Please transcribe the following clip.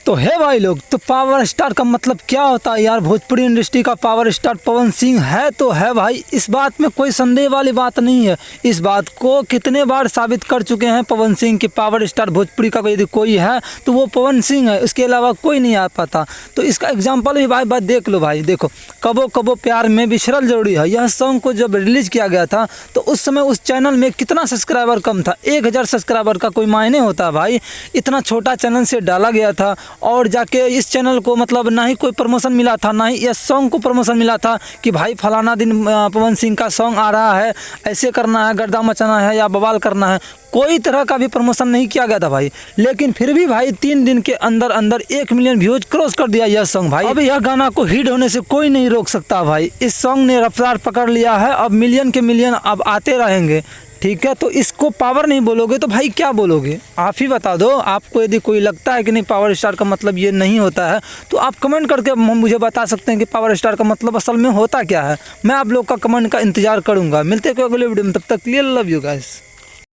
तो है भाई लोग, तो पावर स्टार का मतलब क्या होता है यार। भोजपुरी इंडस्ट्री का पावर स्टार पवन सिंह है तो है भाई, इस बात में कोई संदेह वाली बात नहीं है। इस बात को कितने बार साबित कर चुके हैं पवन सिंह कि पावर स्टार भोजपुरी का यदि कोई है तो वो पवन सिंह है, उसके अलावा कोई नहीं आ पाता। तो इसका एग्जाम्पल भी भाई बात देख लो भाई। देखो, कबो कबो प्यार में बिछड़ल जरूरी है, यह सॉन्ग को जब रिलीज किया गया था तो उस समय उस चैनल में कितना सब्सक्राइबर कम था, 1000 सब्सक्राइबर का कोई मायने होता भाई। इतना छोटा चैनल से डाला गया था और जाके इस चैनल को मतलब ना ही कोई प्रमोशन मिला था, ना ही इस सॉन्ग को प्रमोशन मिला था कि भाई फलाना दिन पवन सिंह का सॉन्ग आ रहा है, ऐसे करना है, गर्दा मचाना है या बवाल करना है। कोई तरह का भी प्रमोशन नहीं किया गया था भाई, लेकिन फिर भी भाई 3 दिन के अंदर अंदर 1 मिलियन व्यूज क्रॉस कर दिया यह सॉन्ग भाई। अब यह गाना को हिट होने से कोई नहीं रोक सकता भाई। इस सॉन्ग ने रफ्तार पकड़ लिया है, अब मिलियन के मिलियन अब आते रहेंगे। ठीक है, तो इसको पावर नहीं बोलोगे तो भाई क्या बोलोगे, आप ही बता दो। आपको यदि कोई लगता है कि नहीं पावर स्टार का मतलब ये नहीं होता है तो आप कमेंट करके मुझे बता सकते हैं कि पावर स्टार का मतलब असल में होता क्या है। मैं आप लोग का कमेंट का इंतजार करूंगा। मिलते हैं कोई अगले वीडियो में, तब तक के लिए लव यू गाइस।